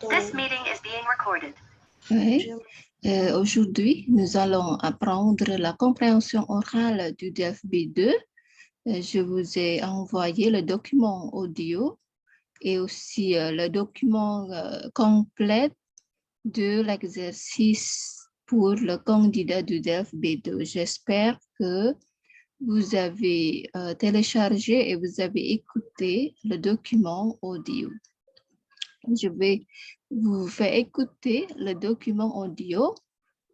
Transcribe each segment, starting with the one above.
This meeting is being recorded. Oui. Aujourd'hui, nous allons apprendre la compréhension orale du DFB2. Je vous ai envoyé le document audio et aussi le document complet de l'exercice pour le candidat du DFB2. J'espère que vous avez téléchargé et vous avez écouté le document audio. Je vais vous faire écouter le document audio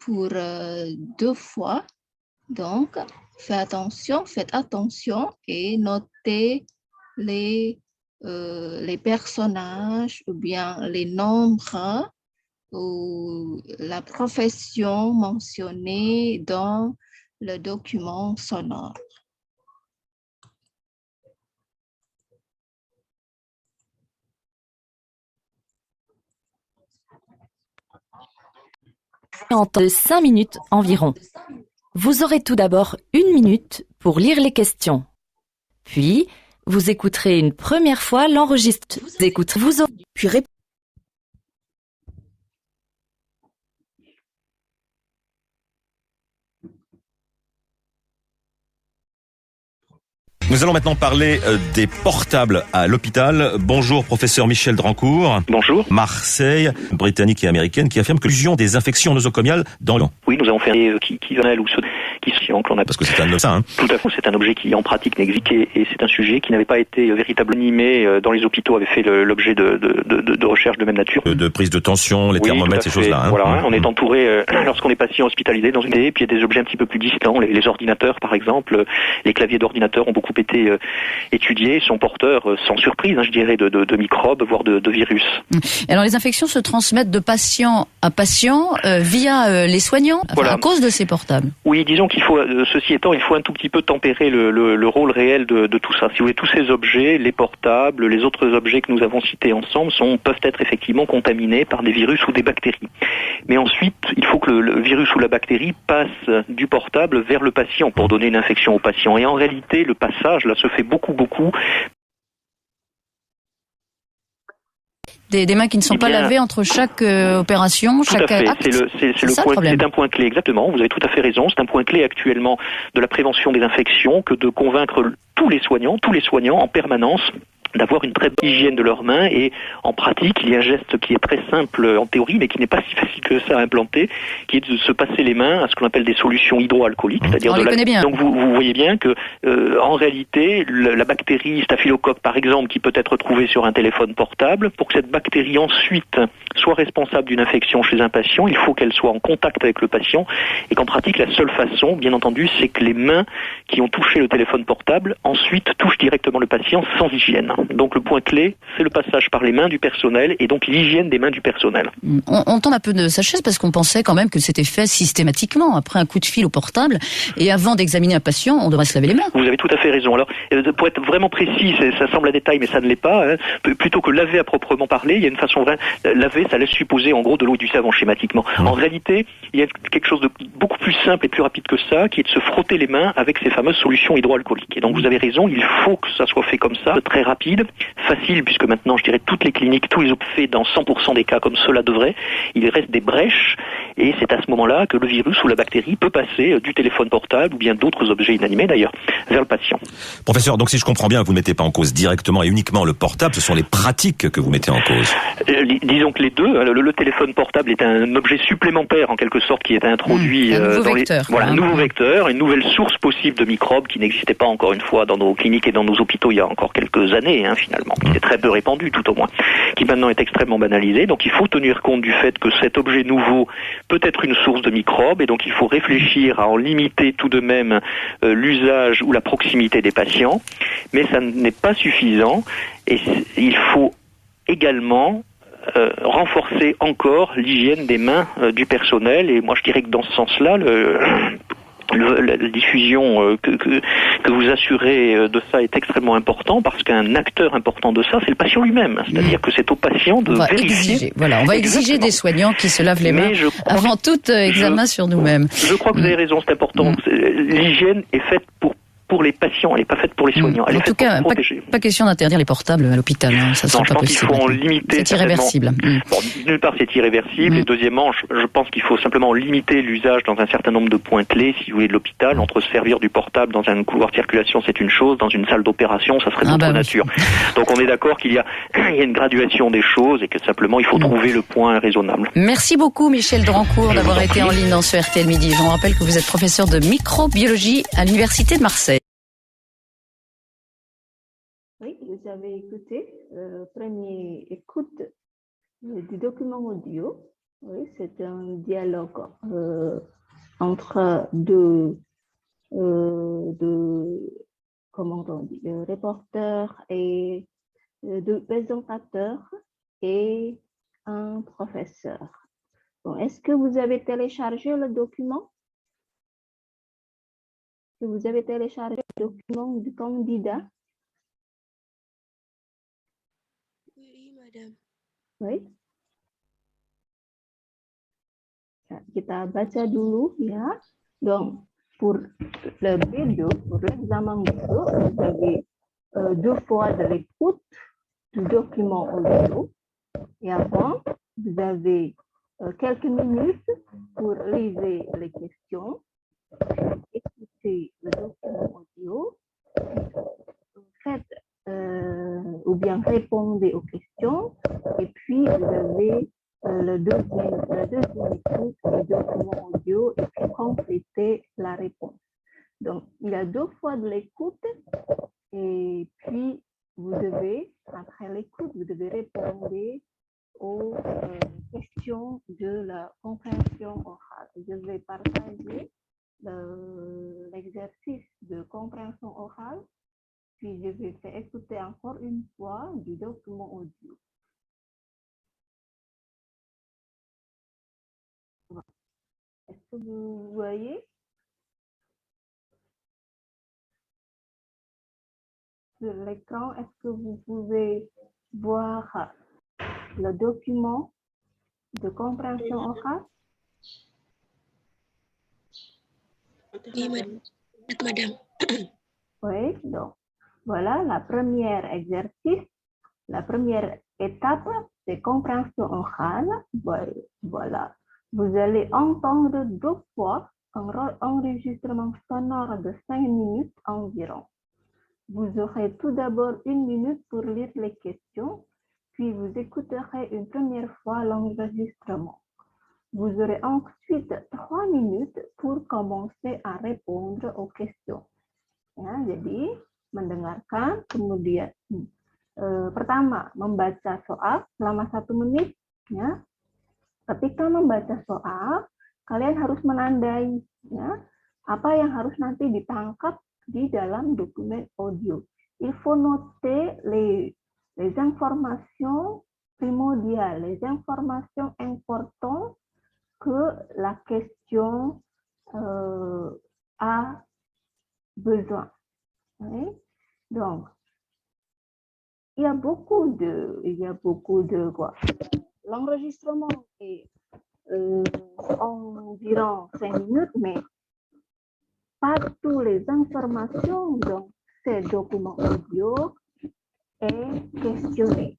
pour 2 fois. Donc, faites attention et notez les personnages ou bien les nombres ou la profession mentionnée dans le document sonore. En temps de 5 minutes environ. Vous aurez tout d'abord 1 minute pour lire les questions. Puis, vous écouterez une première fois l'enregistrement. Vous aurez puis répondre. Nous allons maintenant parler des portables à l'hôpital. Bonjour, professeur Michel Drancourt. Bonjour. Marseille, britannique et américaine, qui affirme que l'usion des infections nosocomiales dans l'eau. Oui, nous avons fait qui ou ceux qui sont qu'on a. Parce que c'est un médecin. Tout à fait, c'est un objet qui en pratique n'existe et c'est un sujet qui n'avait pas été véritablement animé dans les hôpitaux, avait fait l'objet de recherches de même nature. De prise de tension, les thermomètres, ces choses-là. Voilà, on est entouré lorsqu'on est patient hospitalisé dans une et puis il y a des objets un petit peu plus distants, les ordinateurs par exemple, les claviers d'ordinateurs ont beaucoup été étudiés, sont porteurs sans surprise, je dirais, de microbes, voire de virus. Alors les infections se transmettent de patient à patient via les soignants, voilà. À cause de ces portables. Oui, disons qu'il faut, ceci étant, il faut un tout petit peu tempérer le rôle réel de tout ça. Si vous voulez, tous ces objets, les portables, les autres objets que nous avons cités ensemble, peuvent être effectivement contaminés par des virus ou des bactéries. Mais ensuite, il faut que le virus ou la bactérie passe du portable vers le patient pour donner une infection au patient. Et en réalité, le passage là se fait beaucoup. Des mains qui ne sont pas lavées entre chaque opération, chaque acte. C'est un point clé, exactement. Vous avez tout à fait raison. C'est un point clé actuellement de la prévention des infections que de convaincre tous les soignants en permanence d'avoir une très bonne hygiène de leurs mains et en pratique, il y a un geste qui est très simple en théorie mais qui n'est pas si facile que ça à implanter, qui est de se passer les mains à ce qu'on appelle des solutions hydroalcooliques, c'est-à-dire bien. Donc vous voyez bien que en réalité, la bactérie staphylocoque par exemple qui peut être trouvée sur un téléphone portable, pour que cette bactérie ensuite soit responsable d'une infection chez un patient, il faut qu'elle soit en contact avec le patient et qu'en pratique, la seule façon, bien entendu, c'est que les mains qui ont touché le téléphone portable ensuite touchent directement le patient sans hygiène. Donc le point clé, c'est le passage par les mains du personnel et donc l'hygiène des mains du personnel. On tombe un peu de sa chaise parce qu'on pensait quand même que c'était fait systématiquement après un coup de fil au portable et avant d'examiner un patient, on devrait se laver les mains. Vous avez tout à fait raison. Alors pour être vraiment précis, ça semble un détail mais ça ne l'est pas. Plutôt que laver à proprement parler, il y a une façon vraie. Laver, ça laisse supposer en gros de l'eau et du savon schématiquement. En réalité, il y a quelque chose de beaucoup plus simple et plus rapide que ça, qui est de se frotter les mains avec ces fameuses solutions hydroalcooliques. Et donc vous avez raison, il faut que ça soit fait comme ça, très rapide, facile, puisque maintenant je dirais toutes les cliniques, tous les hôpitaux fait dans 100% des cas comme cela devrait. Il reste des brèches et c'est à ce moment-là que le virus ou la bactérie peut passer du téléphone portable ou bien d'autres objets inanimés d'ailleurs vers le patient. Professeur, donc si je comprends bien, vous ne mettez pas en cause directement et uniquement le portable, ce sont les pratiques que vous mettez en cause. Disons que les deux, le téléphone portable est un objet supplémentaire en quelque sorte qui est introduit un nouveau vecteur, une nouvelle source possible de microbes qui n'existait pas encore une fois dans nos cliniques et dans nos hôpitaux il y a encore quelques années finalement, qui était très peu répandu tout au moins, qui maintenant est extrêmement banalisé. Donc il faut tenir compte du fait que cet objet nouveau peut être une source de microbes et donc il faut réfléchir à en limiter tout de même l'usage ou la proximité des patients, mais ça n'est pas suffisant et il faut également renforcer encore l'hygiène des mains du personnel et moi je dirais que dans ce sens-là la diffusion que vous assurez de ça est extrêmement important parce qu'un acteur important de ça, c'est le patient lui-même. C'est-à-dire que c'est au patient de vérifier. On va exiger des soignants qui se lavent les mains avant tout examen sur nous-mêmes. Je crois que vous avez raison, c'est important. L'hygiène est faite pour pour les patients, elle n'est pas faite pour les soignants. Elle En est tout faite pour cas, protéger. pas question d'interdire les portables à l'hôpital, hein. Ça Non, sera je pas pense qu'il possible. faut en limiter. C'est irréversible. Bon, d'une part, c'est irréversible, et deuxièmement, je pense qu'il faut simplement limiter l'usage dans un certain nombre de points clés, si vous voulez, de l'hôpital. Entre se servir du portable dans un couloir de circulation, c'est une chose, dans une salle d'opération, ça serait d'autre nature. Donc on est d'accord qu'il y a une graduation des choses et que simplement il faut trouver le point raisonnable. Merci beaucoup Michel Drancourt d'avoir été en ligne dans ce RTL Midi. Je vous rappelle que vous êtes professeur de microbiologie à l'Université de Marseille. Oui, vous avez écouté première écoute du document audio. Oui, c'est un dialogue entre deux comment on dit, reporters et deux présentateurs et un professeur. Bon, est-ce que vous avez téléchargé le document? Est-ce que vous avez téléchargé le document du candidat? Oui, madame. Oui. Nah, kita baca dulu ya. Donc, pour le B2, pour l'examen B2, vous avez deux fois de l'écoute du document audio. Et avant, vous avez quelques minutes pour lire les questions, écouter le document audio, faites ou bien répondez aux questions, et puis vous avez le deuxième écoute du document audio et puis compléter la réponse. Donc, il y a deux fois de l'écoute et puis vous devez, après l'écoute, vous devez répondre aux questions de la compréhension orale. Je vais partager l'exercice de compréhension orale, puis je vais faire écouter encore une fois du document audio. Est-ce que vous voyez? Sur l'écran, est-ce que vous pouvez voir le document de compréhension orale? Oui, madame. Oui, donc voilà la première exercice, la première étape de compréhension orale. Voilà, vous allez entendre deux fois un enregistrement sonore de 5 minutes environ. Vous aurez tout d'abord 1 minute pour lire les questions, puis vous écouterez une première fois l'enregistrement. Vous aurez ensuite 3 minutes pour commencer à répondre aux questions. Ya, jadi mendengarkan, kemudian pertama membaca soal selama 1 menit. Ya. Ketika membaca soal, kalian harus menandai ya, apa yang harus nanti ditangkap di dalam dokumen audio. Il faut noter les informations primordiales, les informations importantes que la question a besoin. Oui. Donc, il y a beaucoup de quoi. L'enregistrement est environ 5 minutes, mais pas toutes les informations dans ces documents audio est questionné.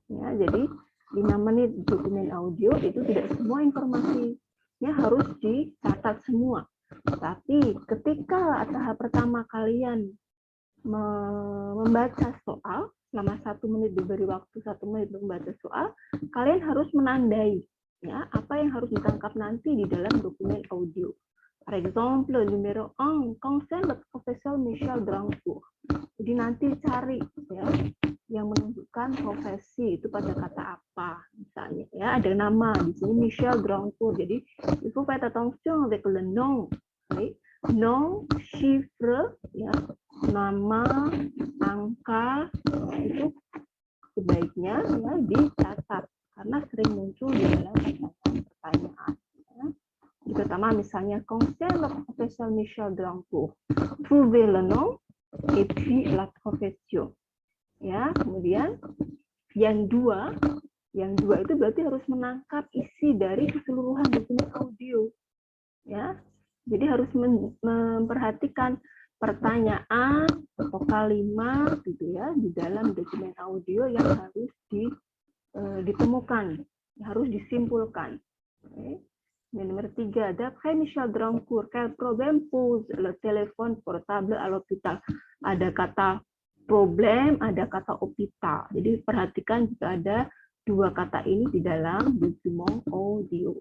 Ya, jadi 5 menit dokumen audio itu tidak semua informasinya harus dicatat semua. Tapi ketika tahap pertama kalian membaca soal, selama 1 menit diberi waktu 1 menit membaca soal, kalian harus menandai ya apa yang harus ditangkap nanti di dalam dokumen audio. Par exemple, numéro 1 concerne le professeur Michel Drancourt. Jadi nanti cari ya yang menunjukkan profesi itu pada kata apa misalnya ya, ada nama di sini Michel Drancourt. Jadi il faut faire attention avec le nom. Okay? Nom, chiffre ya, nama, angka itu sebaiknya ya dicatat karena sering muncul di dalam pertanyaan. Ya. Pertama misalnya concerne le professeur Michel Drancourt. Trouvez le nom et puis la profession. Ya, kemudian yang dua itu berarti harus menangkap isi dari keseluruhan dokumen audio. Ya. Jadi harus memperhatikan pertanyaan atau kalimat gitu ya di dalam dokumen audio yang harus ditemukan, harus disimpulkan. Okay. Nomor 3, d'après Michel Drancourt, quel problème pose le téléphone portable à l'hôpital? Ada kata problem, ada kata hôpital. Jadi perhatikan jika ada dua kata ini di dalam dokumen audio.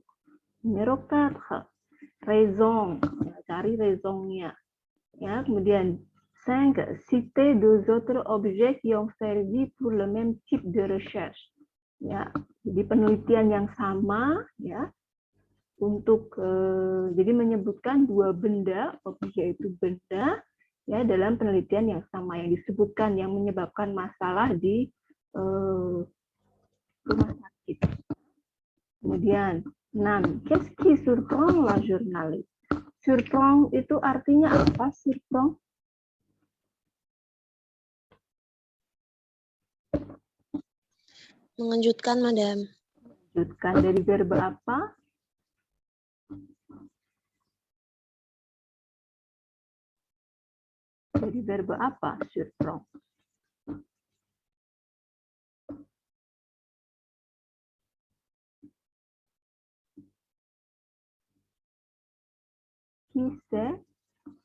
Nomor 4, raison, cari raisonnya. Ya, kemudian 5, citer deux autres objets qui ont servi pour le même type de recherche. Ya, jadi penelitian yang sama ya untuk jadi menyebutkan dua benda, objek itu benda ya dalam penelitian yang sama yang disebutkan yang menyebabkan masalah di rumah sakit. Kemudian 6, qu'est-ce qui surprend la journaliste? Surprend itu artinya apa? Surprend? Mengejutkan, Madam. Mengejutkan dari verb apa? Dari verb apa? Surprend. Qui c'est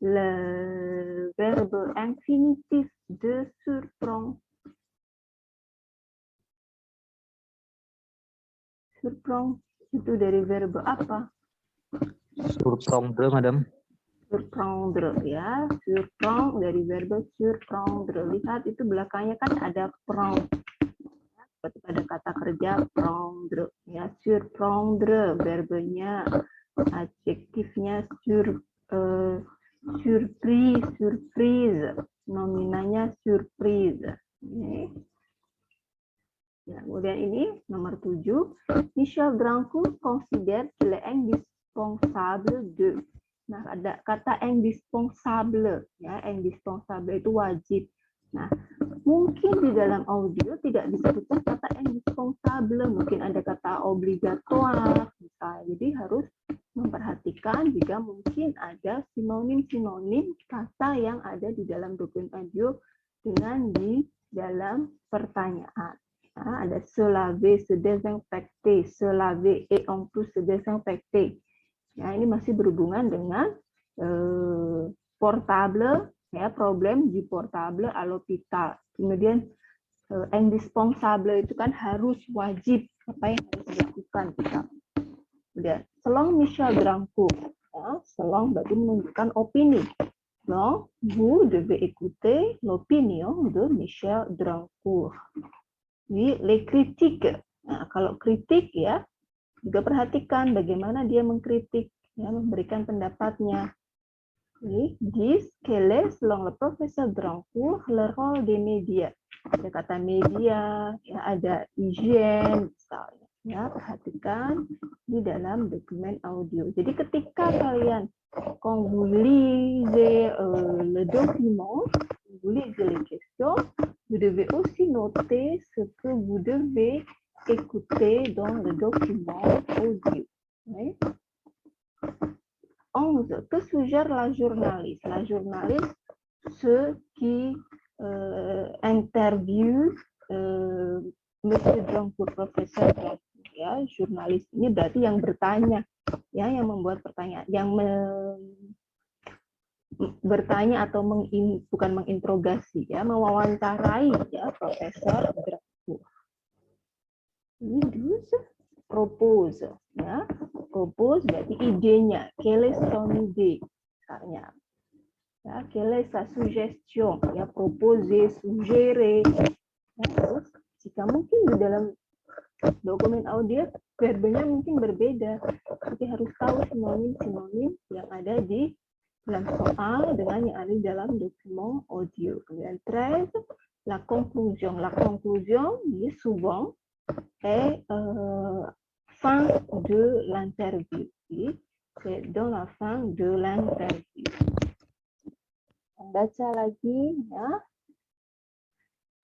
le verbe infinitif de surprend? Surprend itu dari verb apa? Surprendre, Madam. Surprendre ya, surprend dari verb surprendre. Lihat itu belakangnya kan ada prend. Seperti pada kata kerja prendre ya, surprendre verbnya, adjektifnya surprise, surprise, nominanya surprise. Okay. Ya, kemudian ini nomor 7, Michel Drancourt considère qu'il est indispensable de. Nah, ada kata indispensable ya, indispensable itu wajib. Nah, mungkin di dalam audio tidak disebutkan kata indispensable, mungkin ada kata obligatoire misalnya. Jadi harus memperhatikan jika mungkin ada sinonim-sinonim kata yang ada di dalam dokumen audio dengan di dalam pertanyaan. Nah, ada se laver, se désinfecter, se laver et en plus se désinfecter. Ya, ini masih berhubungan dengan portable, ya, problem di portable à l'hôpital. Kemudian indispensable itu kan harus, wajib, apa yang harus dilakukan kita. Kemudian selon Michel Drancourt, ya, selon berarti menunjukkan opini. Donc, vous devez écouter l'opinion de Michel Drancourt. Oui, les critiques. Nah, kalau kritik ya, juga perhatikan bagaimana dia mengkritik, ya, memberikan pendapatnya. Dis quel est selon le professeur Drancourt le rôle des médias. Ada kata media, ya, ada hygiène, misalnya. Ya, perhatikan di dalam dokumen audio. Jadi ketika kalian quand vous lisez le document, vous lisez les questions, vous devez aussi noter ce que vous devez écouter dans le document audio. Oui. 11. Que suggère la journaliste? La journaliste, ceux qui interview Monsieur Drancourt, profesor Drancourt, ya, jurnalis ini berarti yang bertanya, ya, yang membuat pertanyaan, yang bertanya atau bukan menginterogasi, ya, mewawancarai, ya, Profesor Drancourt. Ini dulu propose, ya, propose berarti idenya, quelle est son idée, misalnya, ya, quelle est sa suggestion, ya, proposer, suggérer, ya, terus jika mungkin di dalam dokumen audio verbnya mungkin berbeda, tapi harus tahu sinonim-sinonim yang ada di dalam soal dengan yang ada di dalam dokumen audio. Kemudian 13, la conclusion. La conclusion, souvent, est fin de l'interview. C'est dans la fin de l'interview. Baca lagi, ya.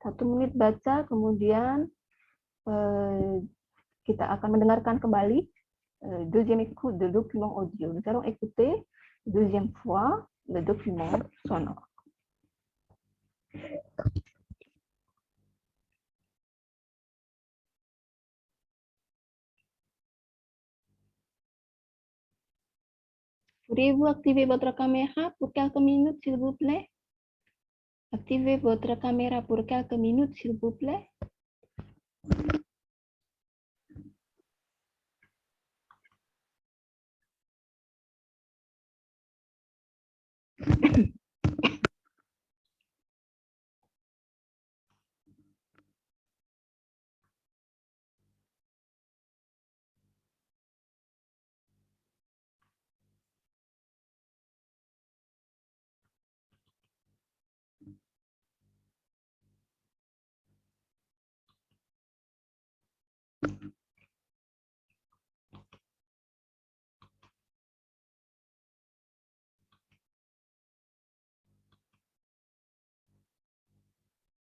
1 menit baca, kemudian kita akan mendengarkan kembali deuxième écoute de document audio. Nous allons écouter deuxième fois le document sonore. Pourriez-vous activer votre caméra pour quelques minutes, s'il vous plaît? Activez votre caméra pour quelques minutes, s'il vous plaît.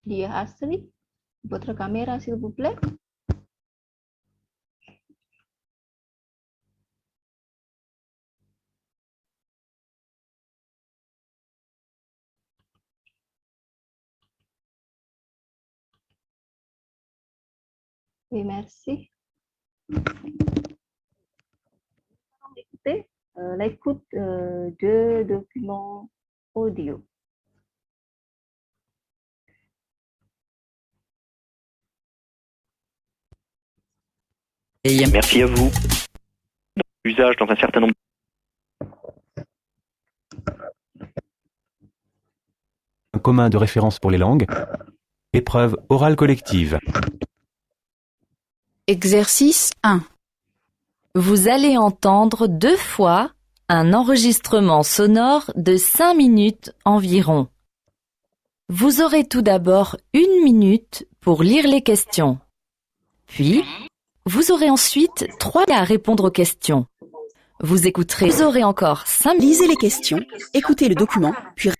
Dia Asri, votre caméra, s'il vous plaît. Oui, merci. Écoutez, l'écoute de documents audio. Merci à vous. Usage dans un certain nombre. Un commun de référence pour les langues. Épreuve orale collective. Exercice 1. Vous allez entendre 2 fois un enregistrement sonore de 5 minutes environ. Vous aurez tout d'abord 1 minute pour lire les questions. Puis, vous aurez ensuite 3 à répondre aux questions. Vous écouterez, vous aurez encore 5 minutes. Lisez les questions, écoutez le document, puis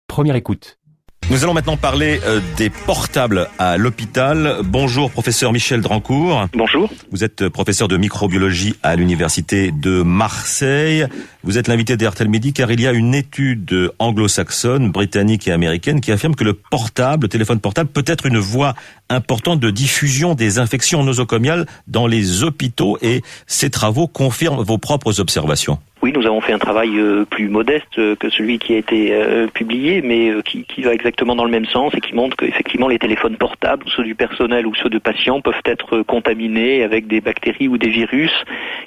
Première écoute. Nous allons maintenant parler des portables à l'hôpital. Bonjour professeur Michel Drancourt. Bonjour. Vous êtes professeur de microbiologie à l'université de Marseille. Vous êtes l'invité d'RTL Midi car il y a une étude anglo-saxonne, britannique et américaine qui affirme que le téléphone portable peut être une voie importante de diffusion des infections nosocomiales dans les hôpitaux et ces travaux confirment vos propres observations. Oui, nous avons fait un travail plus modeste que celui qui a été publié, mais qui va exactement dans le même sens et qui montre qu'effectivement les téléphones portables, ceux du personnel ou ceux de patients, peuvent être contaminés avec des bactéries ou des virus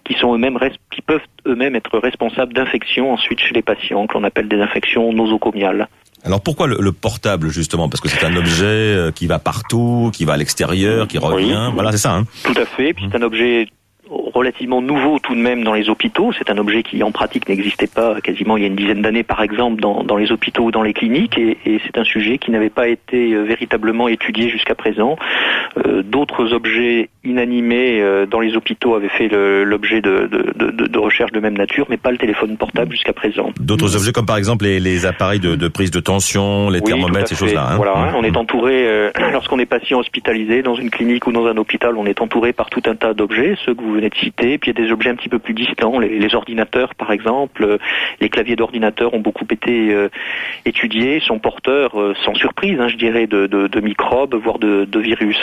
qui peuvent eux-mêmes être responsables d'infections ensuite chez les patients, que l'on appelle des infections nosocomiales. Alors pourquoi le portable justement? Parce que c'est un objet qui va partout, qui va à l'extérieur, qui revient. Oui. Voilà, c'est ça. Hein. Tout à fait. Puis c'est un objet relativement nouveau tout de même dans les hôpitaux. C'est un objet qui en pratique n'existait pas quasiment il y a une dizaine d'années par exemple dans les hôpitaux ou dans les cliniques et c'est un sujet qui n'avait pas été véritablement étudié jusqu'à présent. D'autres objets inanimés dans les hôpitaux avaient fait l'objet de recherches de même nature, mais pas le téléphone portable jusqu'à présent. D'autres objets comme par exemple les appareils de prise de tension, les thermomètres, ces choses-là. Hein. Voilà, on est entouré, lorsqu'on est patient hospitalisé dans une clinique ou dans un hôpital, on est entouré par tout un tas d'objets, ceux que vous venez de citer, puis il y a des objets un petit peu plus distants, les ordinateurs par exemple, les claviers d'ordinateurs ont beaucoup été étudiés, sont porteurs, sans surprise, je dirais, de microbes, voire de virus.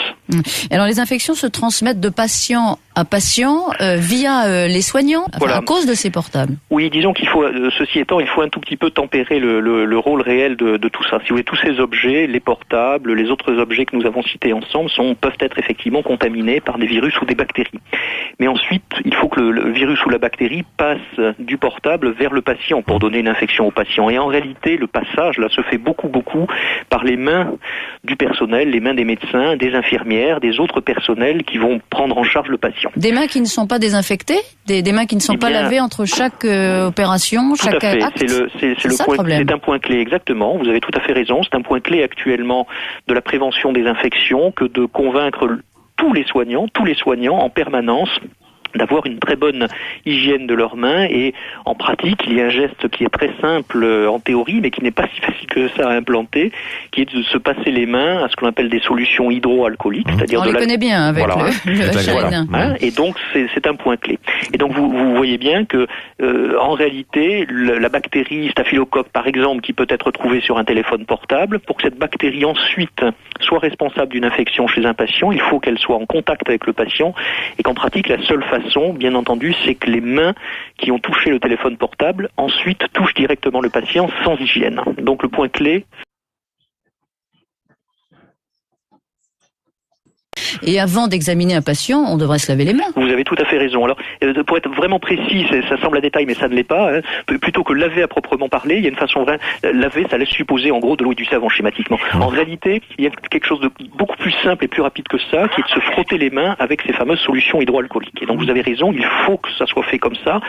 Alors les infections se transmettent de patient à patient via les soignants, à cause de ces portables. Oui, disons qu'il faut, ceci étant, il faut un tout petit peu tempérer le rôle réel de tout ça. Si vous voulez, tous ces objets, les portables, les autres objets que nous avons cités ensemble, peuvent être effectivement contaminés par des virus ou des bactéries. mais ensuite, il faut que le virus ou la bactérie passe du portable vers le patient pour donner une infection au patient. Et en réalité, le passage là se fait beaucoup par les mains du personnel, les mains des médecins, des infirmières, des autres personnels qui vont prendre en charge le patient. Des mains qui ne sont pas désinfectées, des mains qui ne sont pas lavées entre chaque opération, chaque acte. C'est un point clé, exactement. Vous avez tout à fait raison. C'est un point clé actuellement de la prévention des infections que de convaincre tous les soignants en permanence d'avoir une très bonne hygiène de leurs mains, et en pratique, il y a un geste qui est très simple en théorie, mais qui n'est pas si facile que ça à implanter, qui est de se passer les mains à ce qu'on appelle des solutions hydroalcooliques, c'est-à-dire on les connaît bien avec le et donc c'est un point clé. Et donc vous voyez bien que en réalité, la bactérie staphylocoque, par exemple, qui peut être trouvée sur un téléphone portable, pour que cette bactérie ensuite soit responsable d'une infection chez un patient, il faut qu'elle soit en contact avec le patient, et qu'en pratique, la seule façon, bien entendu, c'est que les mains qui ont touché le téléphone portable ensuite touchent directement le patient sans hygiène. Donc le point clé. Et avant d'examiner un patient, on devrait se laver les mains. Vous avez tout à fait raison. Alors, pour être vraiment précis, ça semble un détail, mais ça ne l'est pas. Hein. Plutôt que laver à proprement parler, il y a une façon vraie. Laver, ça laisse supposer en gros de l'eau et du savon schématiquement. En réalité, il y a quelque chose de beaucoup plus simple et plus rapide que ça, qui est de se frotter les mains avec ces fameuses solutions hydroalcooliques. Et donc, vous avez raison, il faut que ça soit fait comme ça.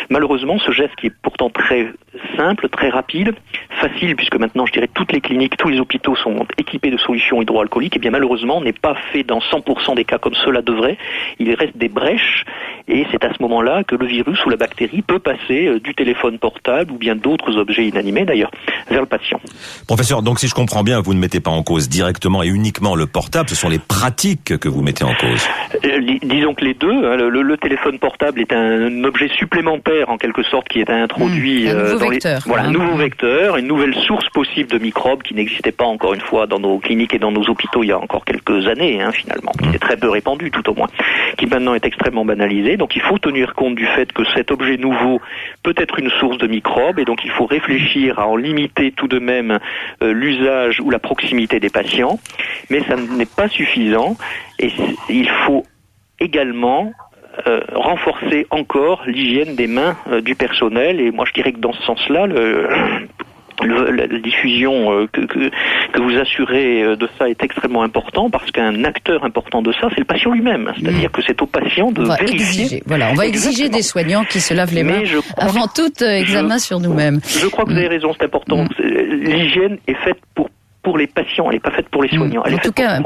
Malheureusement, ce geste qui est pourtant très simple, très rapide, facile, puisque maintenant, je dirais, toutes les cliniques, tous les hôpitaux sont équipés de solutions hydroalcooliques, et bien malheureusement, n'est pas fait dans 100% des cas comme cela devrait. Il reste des brèches, et c'est à ce moment-là que le virus ou la bactérie peut passer du téléphone portable ou bien d'autres objets inanimés d'ailleurs vers le patient. Professeur, donc si je comprends bien, vous ne mettez pas en cause directement et uniquement le portable, ce sont les pratiques que vous mettez en cause. Disons que les deux, hein, le téléphone portable est un objet supplémentaire en quelque sorte qui est introduit un nouveau vecteur, une nouvelle source possible de microbes qui n'existait pas encore une fois dans nos cliniques et dans nos hôpitaux il y a encore quelques années finalement, qui était très peu répandu tout au moins, qui maintenant est extrêmement banalisé. Donc il faut tenir compte du fait que cet objet nouveau peut être une source de microbes, et donc il faut réfléchir à en limiter tout de même l'usage ou la proximité des patients, mais ça n'est pas suffisant, et il faut également renforcer encore l'hygiène des mains du personnel, et moi je dirais que dans ce sens-là, la diffusion que vous assurez de ça est extrêmement important, parce qu'un acteur important de ça, c'est le patient lui-même. C'est-à-dire que c'est au patient de vérifier. On va exiger des soignants qui se lavent les mains avant tout examen sur nous-mêmes. Je crois que vous avez raison, c'est important. L'hygiène est faite pour les patients, elle n'est pas faite pour les soignants. Elle en tout cas,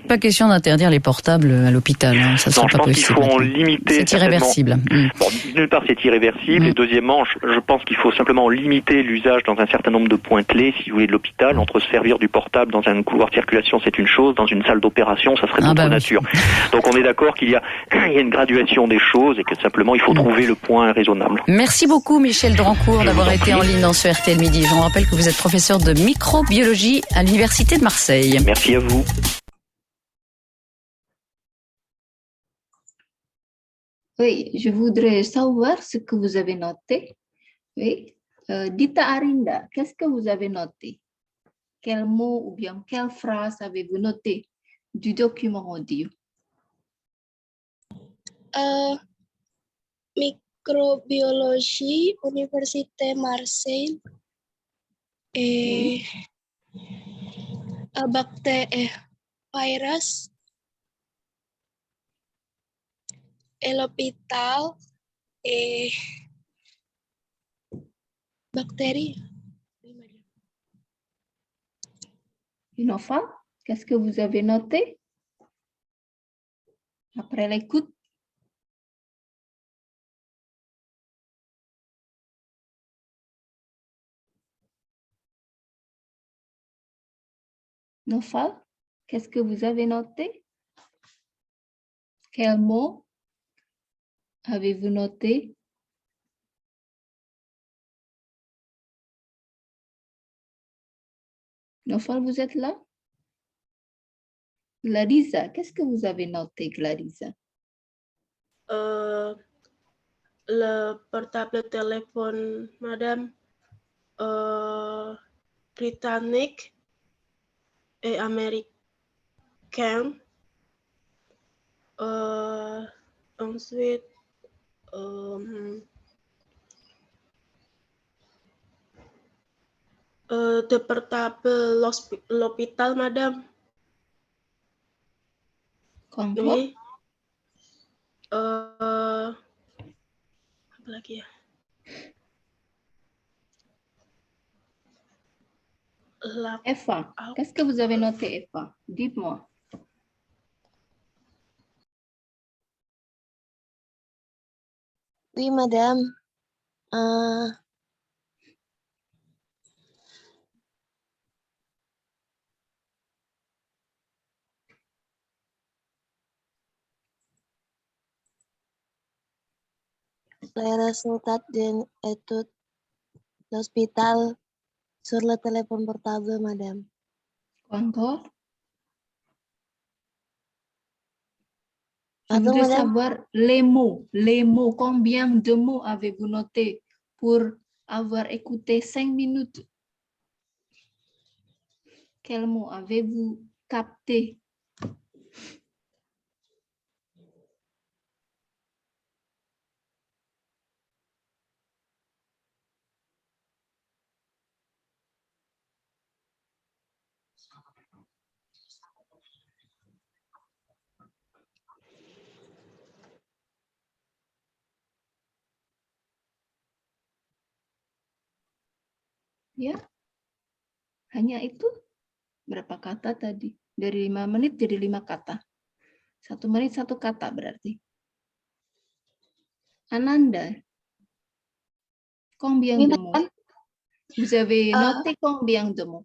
pas question d'interdire les portables à l'hôpital. Hein. Ça ne sera pas possible. Je pense qu'il faut en limiter. C'est irréversible. Bon, d'une part, c'est irréversible. Et deuxièmement, je pense qu'il faut simplement limiter l'usage dans un certain nombre de points clés, si vous voulez, de l'hôpital. Entre se servir du portable dans un couloir de circulation, c'est une chose. Dans une salle d'opération, ça serait d'autre nature. Donc on est d'accord qu'il y a une graduation des choses, et que simplement il faut trouver le point raisonnable. Merci beaucoup, Michel Drancourt, d'avoir été en ligne dans ce RTL Midi. Je vous rappelle que vous êtes professeur de microbiologie à l'Université de Marseille. Merci à vous. Oui, je voudrais savoir ce que vous avez noté. Oui, Dita Arinda, qu'est-ce que vous avez noté? Quel mot ou bien quelle phrase avez-vous noté du document audio? Microbiologie, Université Marseille, et virus, et l'hôpital, et bactéries. Innova, qu'est-ce que vous avez noté après l'écoute? Nofal, qu'est-ce que vous avez noté? Quel mot avez-vous noté? Nofal, vous êtes là? Gladisa, qu'est-ce que vous avez noté, Gladisa? Le portable téléphone, madame, britannique et américain, ensuite, euh, de portable l'hôpital, madame. Encore? Oui. Apa lagi ya? Eva, qu'est-ce que vous avez noté, Eva? Dites-moi. Oui, madame. Les résultats d'une étude d'hôpital sur le téléphone portable, madame. Encore? Je Pardon, voudrais madame? savoir les mots. Les mots. Combien de mots avez-vous noté pour avoir écouté 5 minutes? Quels mots avez-vous capté? Ya, hanya itu. Berapa kata tadi? Dari 5 menit jadi 5 kata. 1 menit 1 kata berarti. Ananda, combien de mots? Vous avez noté combien de mots?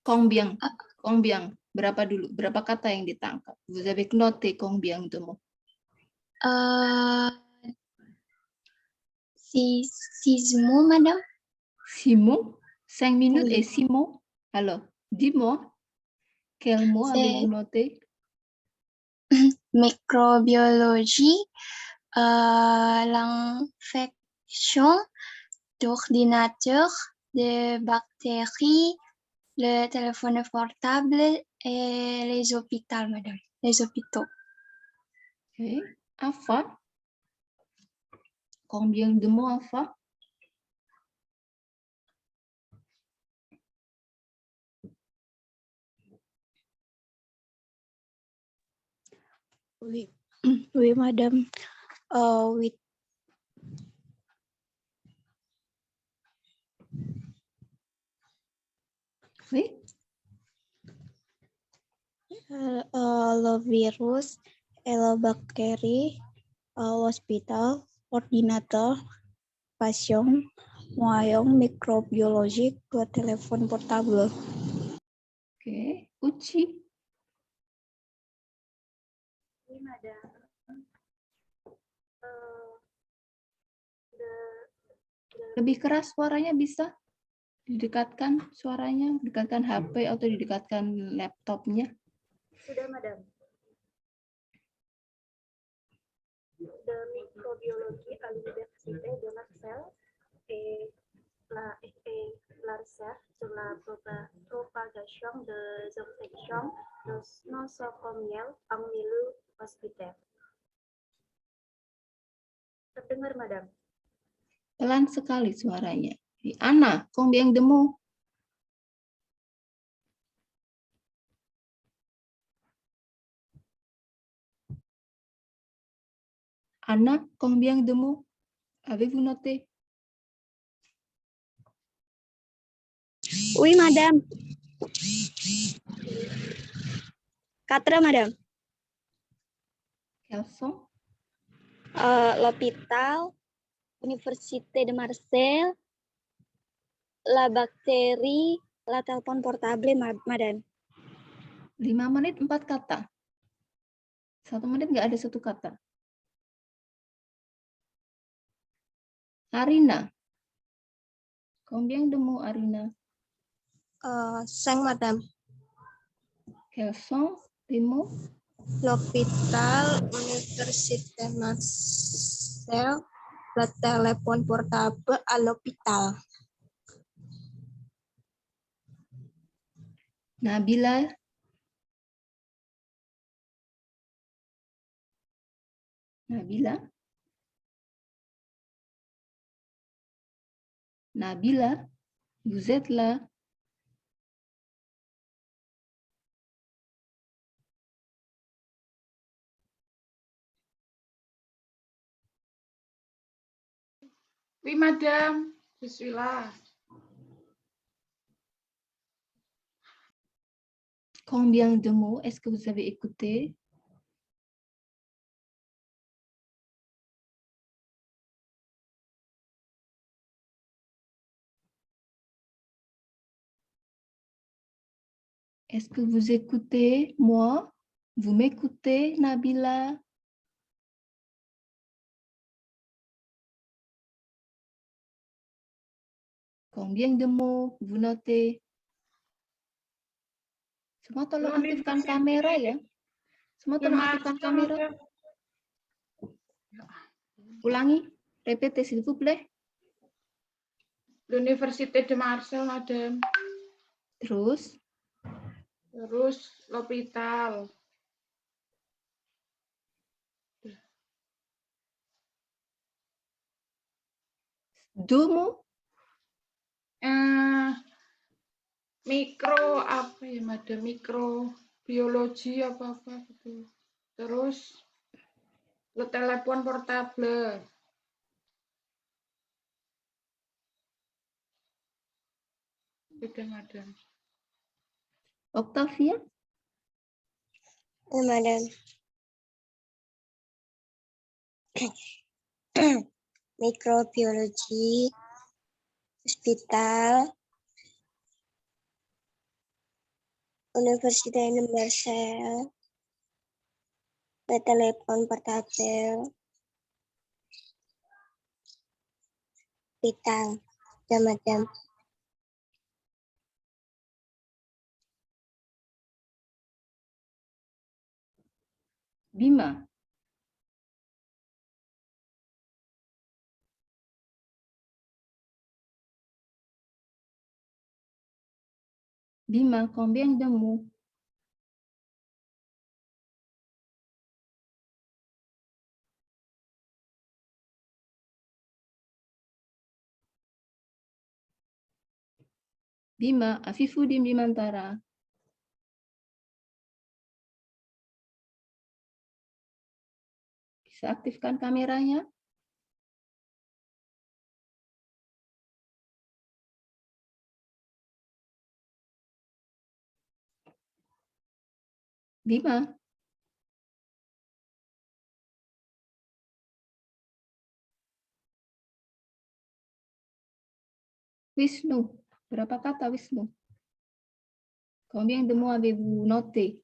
Combien? Combien? Berapa dulu? Berapa kata yang ditangkap? Vous avez noté combien de mots? Six mots, madame. 6 mots? 5 minutes et 6 mots? Alors, dis-moi, quels mots avez-vous noté? Microbiologie, l'infection d'ordinateur, des bactéries, le téléphone portable et les hôpitaux, madame. Les hôpitaux. Okay. Afa? Combien de mots, Afa? Oui, oui, madame. With Oui? le virus, le bactérie, l'hôpital, ordinateur, patient, moyen microbiologique, le téléphone portable. Okay. Uci? Oui, madame. Lebih keras suaranya bisa? Didekatkan suaranya, didekatkan HP atau didekatkan laptopnya. Sudah, madame. De microbiologie à l'université de Marseille et la recherche sur la propagation des infections nosocomiales en milieu hospitalier. Terdengar, madame? Pelan sekali suaranya. Ana, combien de mots? Ana, combien de mots avez-vous noté? Oui, madame. 4, madame. Quels sont? L'hôpital, Université de Marseille, la bactérie, la telepon portable, madame. 5 menit 4 kata. 1 menit nggak ada 1 kata. Arina. Combien de mots, Arina? 5, madame. Quels sont les mots? L'hôpital, Université Marseille, le téléphone portable à l'hôpital. Nabila. Nabila. Nabila, vous êtes là? Oui, madame, je suis là. Combien de mots est-ce que vous avez écouté? Est-ce que vous écoutez moi? Vous m'écoutez, Nabila? Combien de mots vous notez? Semua tolong aktifkan kamera ya. Semua tolong aktifkan kamera. Ulangi, répétez s'il vous plaît. L'Université de Marseille, madame. Terus, l'hôpital. deux mots. Mikro apa ya, madam? Mikrobiologi apa gitu. Terus le telepon portable. Sudah, madam. Octavia? Madam. Mikrobiologi, hospital, Université de Marseille, le telepon portable, hospital, ya, madam. Bima? Bima, combien de mots? Bima, Afifudin Bimantara. Bisa aktifkan kameranya? Bima? Wisnu, berapa kata Wisnu? Combien de mots avez-vous noté?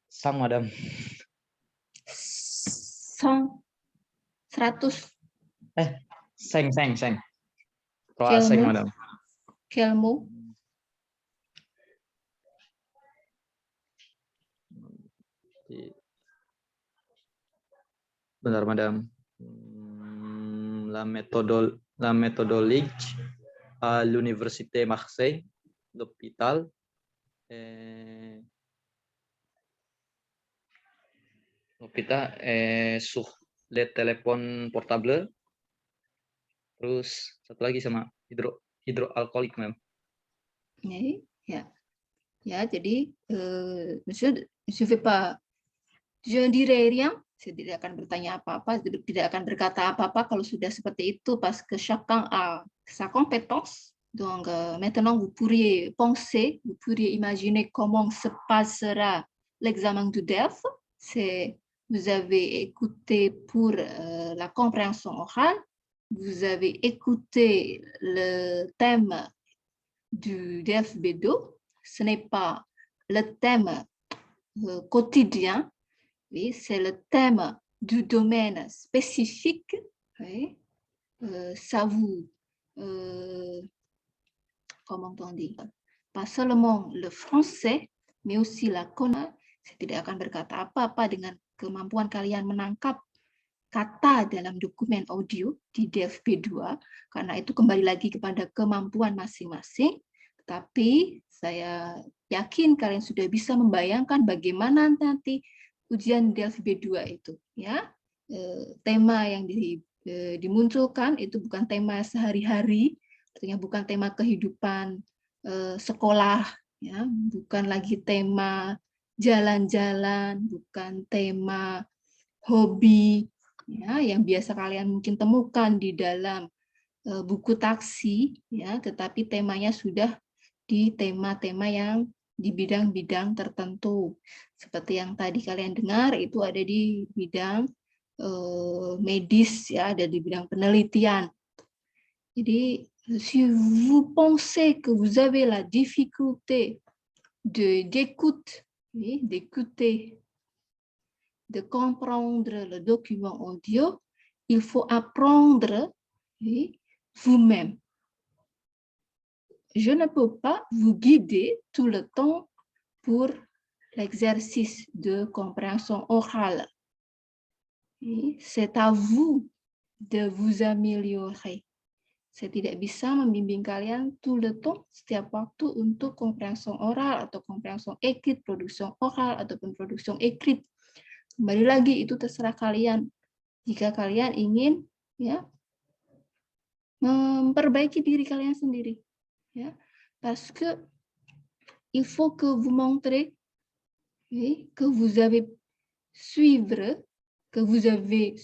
Sang, madam. 100. Seng. Quel Seng, mot? madam. Quel mot? Bentar, madam. La méthodologie à l'Université Marseille, l'hôpital, sur les téléphones portables, terus satu lagi sama hidroalkoholik, ma'am. Ya, jadi je ne dirai rien, saya tidak akan bertanya apa-apa, tidak akan berkata apa-apa kalau sudah seperti itu, parce que chacun a sa compétence. Donc maintenant vous pourriez penser, vous pourriez imaginer comment se passera l'examen du DELF. Vous avez écouté pour la compréhension orale, vous avez écouté le thème du DFB2, ce n'est pas le thème quotidien, oui, c'est le thème du domaine spécifique. Oui. Ça vous, comment on dit, pas seulement le français, mais aussi la connaissance. Saya tidak akan berkata apa-apa dengan kemampuan kalian menangkap kata dalam dokumen audio di DFB2, karena itu kembali lagi kepada kemampuan masing-masing. Tapi saya yakin kalian sudah bisa membayangkan bagaimana nanti ujian Delphi B2 itu, ya. Tema yang dimunculkan itu bukan tema sehari-hari, artinya bukan tema kehidupan sekolah, ya, bukan lagi tema jalan-jalan, bukan tema hobi, ya, yang biasa kalian mungkin temukan di dalam buku taksi, ya, tetapi temanya sudah di tema-tema yang di bidang-bidang tertentu. Seperti yang tadi kalian dengar, itu ada di bidang medis, ya, ada di bidang penelitian. Jadi, si vous pensez que vous avez la difficulté d'écoute, oui, d'écouter, de comprendre le document audio, il faut apprendre, oui, vous-même. Je ne peux pas vous guider tout le temps pour l'exercice de compréhension orale. C'est à vous de vous améliorer. Saya tidak bisa membimbing kalian tout le temps, setiap waktu untuk compréhension oral atau compréhension écrite, production oral ataupun production écrite. Kembali lagi, itu terserah kalian. Jika kalian ingin, ya, memperbaiki diri kalian sendiri, ya, parce que il faut que vous montrez, oui, que vous avez suivi, que vous avez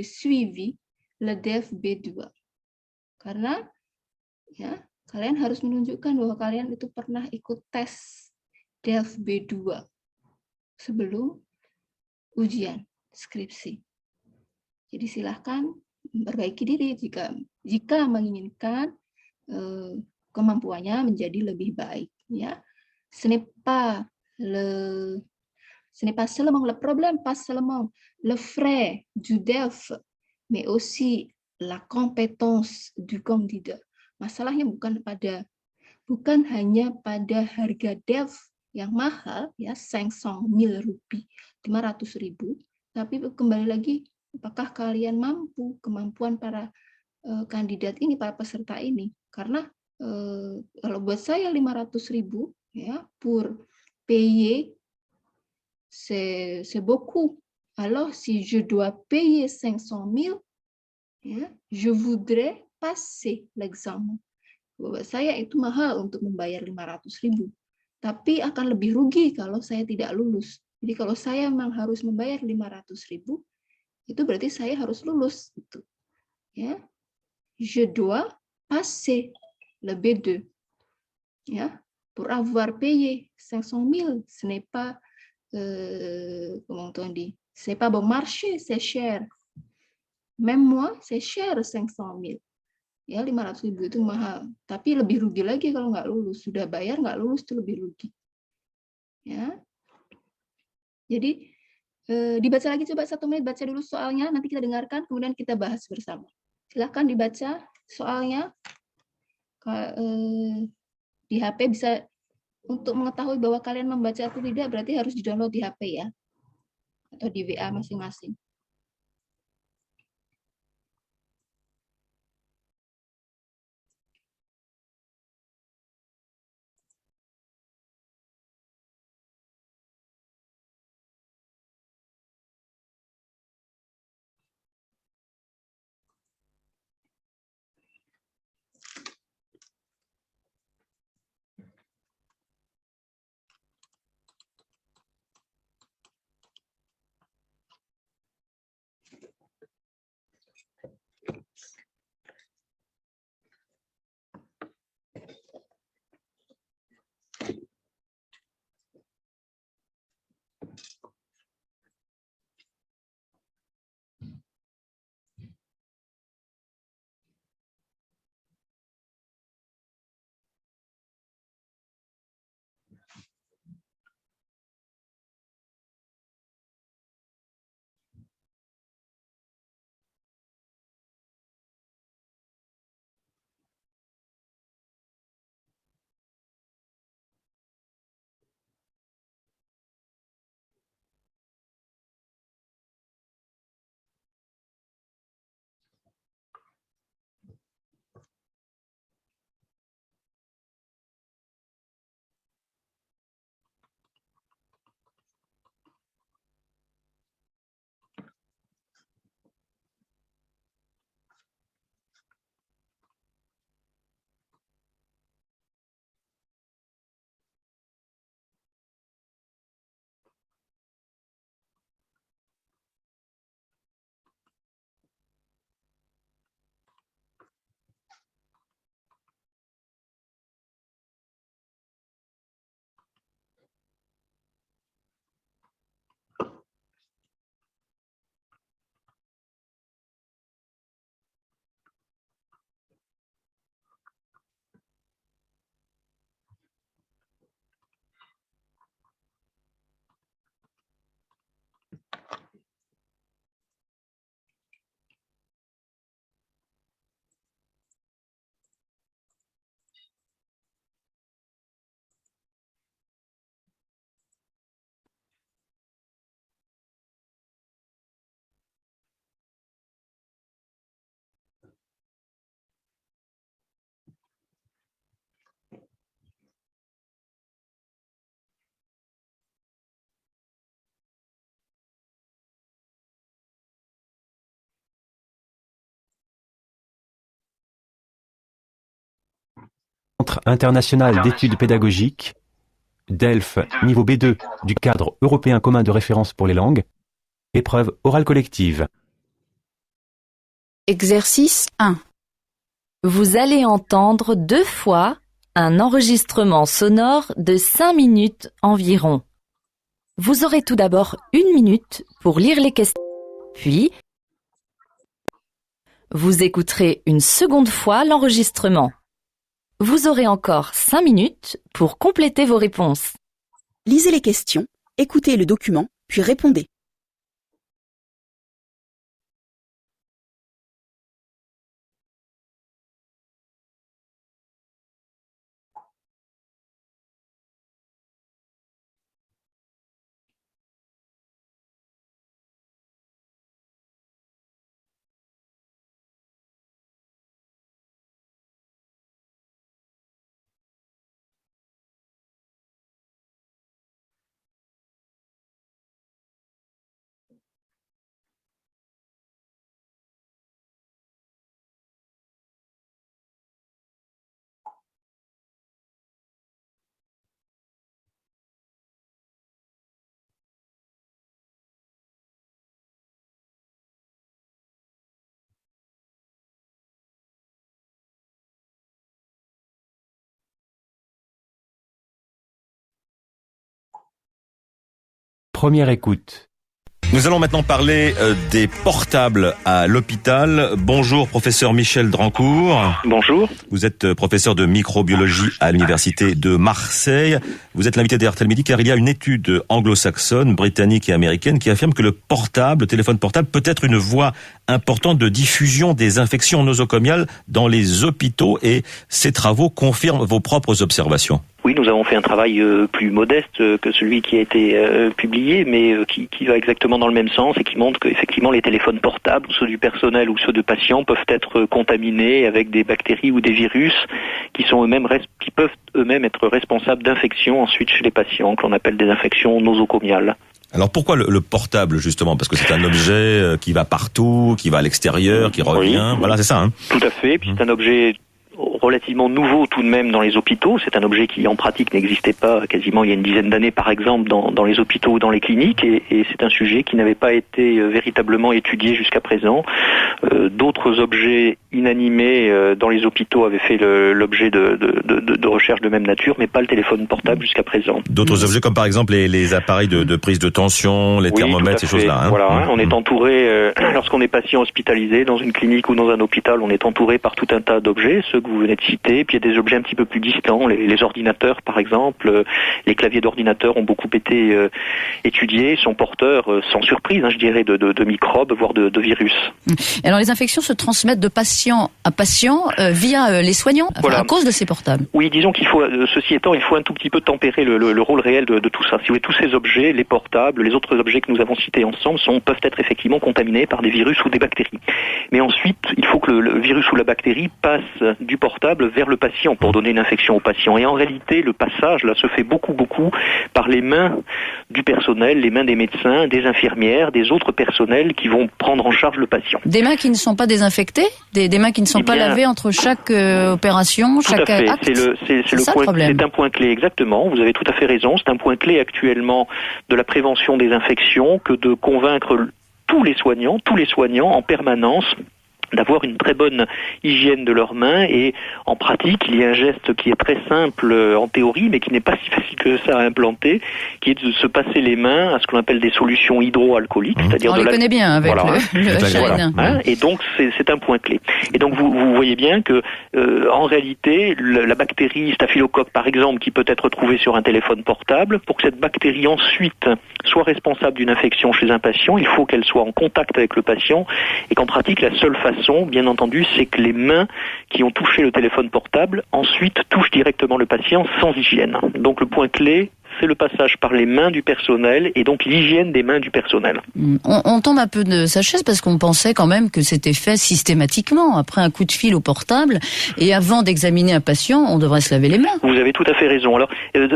suivi le DEF B2. Karena, ya, kalian harus menunjukkan bahwa kalian itu pernah ikut tes DEF B2 sebelum ujian skripsi. Jadi silahkan memperbaiki diri jika menginginkan kemampuannya menjadi lebih baik, ya. Ce n'est pas seulement le problème, pas seulement le frais du DEF, mais aussi la compétence du candidat. Masalahnya bukan hanya pada harga DEF yang mahal, ya, 500.000 rupiah, 500.000, tapi kembali lagi, apakah kalian mampu, kemampuan para kandidat ini, para peserta ini. Karena kalau buat saya 500.000, ya, pour payer, c'est beaucoup. Alors, si je dois payer 500.000, ya, je voudrais passer l'examen. Buat saya itu mahal untuk membayar 500.000. Tapi akan lebih rugi kalau saya tidak lulus. Jadi kalau saya memang harus membayar 500.000, itu berarti saya harus lulus. Gitu. Ya. Je dois passer le B2. Ya. Pour avoir payé 500.000, ce n'est pas, comment on dit, c'est pas bon marché, c'est cher. Même moi, c'est cher 500.000. Ya, 500.000 itu mahal. Tapi lebih rugi lagi kalau nggak lulus. Sudah bayar, nggak lulus itu lebih rugi. Ya. Jadi, dibaca lagi, coba 1 menit, baca dulu soalnya, nanti kita dengarkan, kemudian kita bahas bersama. Silahkan dibaca soalnya. Di HP bisa, untuk mengetahui bahwa kalian membaca atau tidak, berarti harus di-download di HP, ya. Atau di WA masing-masing. Centre international d'études pédagogiques, DELF niveau B2 du cadre européen commun de référence pour les langues, épreuve orale collective. Exercice 1. Vous allez entendre 2 fois un enregistrement sonore de 5 minutes environ. Vous aurez tout d'abord 1 minute pour lire les questions, puis vous écouterez une seconde fois l'enregistrement. Vous aurez encore 5 minutes pour compléter vos réponses. Lisez les questions, écoutez le document, puis répondez. Première écoute. Nous allons maintenant parler des portables à l'hôpital. Bonjour, professeur Michel Drancourt. Bonjour. Vous êtes professeur de microbiologie à l'université de Marseille. Vous êtes l'invité d'RTL Midi car il y a une étude anglo-saxonne, britannique et américaine qui affirme que le téléphone portable peut être une voie importante de diffusion des infections nosocomiales dans les hôpitaux et ces travaux confirment vos propres observations. Oui, nous avons fait un travail plus modeste que celui qui a été publié, mais qui va exactement dans le même sens et qui montre qu'effectivement les téléphones portables, ceux du personnel ou ceux de patients, peuvent être contaminés avec des bactéries ou des virus qui peuvent eux-mêmes être responsables d'infections ensuite chez les patients, que l'on appelle des infections nosocomiales. Alors pourquoi le portable justement ? Parce que c'est un objet qui va partout, qui va à l'extérieur, qui revient. Oui. Voilà, c'est ça. Hein. Tout à fait. Puis c'est un objet relativement nouveau tout de même dans les hôpitaux. C'est un objet qui en pratique n'existait pas quasiment il y a une dizaine d'années par exemple dans les hôpitaux ou dans les cliniques et c'est un sujet qui n'avait pas été véritablement étudié jusqu'à présent. D'autres objets inanimés dans les hôpitaux avaient fait l'objet de recherches de même nature, mais pas le téléphone portable jusqu'à présent. D'autres objets comme par exemple les appareils de prise de tension, les thermomètres, ces choses-là. Hein. Voilà, on est entouré, lorsqu'on est patient hospitalisé dans une clinique ou dans un hôpital, on est entouré par tout un tas d'objets, ceux que vous venez de citer, puis il y a des objets un petit peu plus distants, les ordinateurs par exemple, les claviers d'ordinateurs ont beaucoup été étudiés, sont porteurs, sans surprise, je dirais, de microbes, voire de virus. Alors les infections se transmettent de patient à patient via les soignants, voilà. À cause de ces portables. Oui, disons qu'il faut, ceci étant, il faut un tout petit peu tempérer le rôle réel de tout ça. Si vous voulez, tous ces objets, les portables, les autres objets que nous avons cités ensemble, peuvent être effectivement contaminés par des virus ou des bactéries. Mais ensuite, il faut que le virus ou la bactérie passe du portable vers le patient pour donner une infection au patient. Et en réalité, le passage là se fait beaucoup par les mains du personnel, les mains des médecins, des infirmières, des autres personnels qui vont prendre en charge le patient. Des mains qui ne sont pas désinfectées, des mains qui ne sont pas lavées entre chaque opération, chaque acte. C'est un point clé, exactement. Vous avez tout à fait raison. C'est un point clé actuellement de la prévention des infections que de convaincre tous les soignants en permanence d'avoir une très bonne hygiène de leurs mains et en pratique, il y a un geste qui est très simple en théorie mais qui n'est pas si facile que ça à implanter, qui est de se passer les mains à ce qu'on appelle des solutions hydroalcooliques, c'est-à-dire on les connaît bien avec le Shine. Voilà. Et donc c'est un point clé. Et donc vous voyez bien que en réalité la bactérie staphylocoque par exemple qui peut être trouvée sur un téléphone portable, pour que cette bactérie ensuite soit responsable d'une infection chez un patient, il faut qu'elle soit en contact avec le patient et qu'en pratique la seule façon bien entendu, c'est que les mains qui ont touché le téléphone portable ensuite touchent directement le patient sans hygiène. Donc le point clé, c'est le passage par les mains du personnel et donc l'hygiène des mains du personnel. On tombe un peu de sa chaise parce qu'on pensait quand même que c'était fait systématiquement, après un coup de fil au portable, et avant d'examiner un patient, on devrait se laver les mains. Vous avez tout à fait raison. Alors,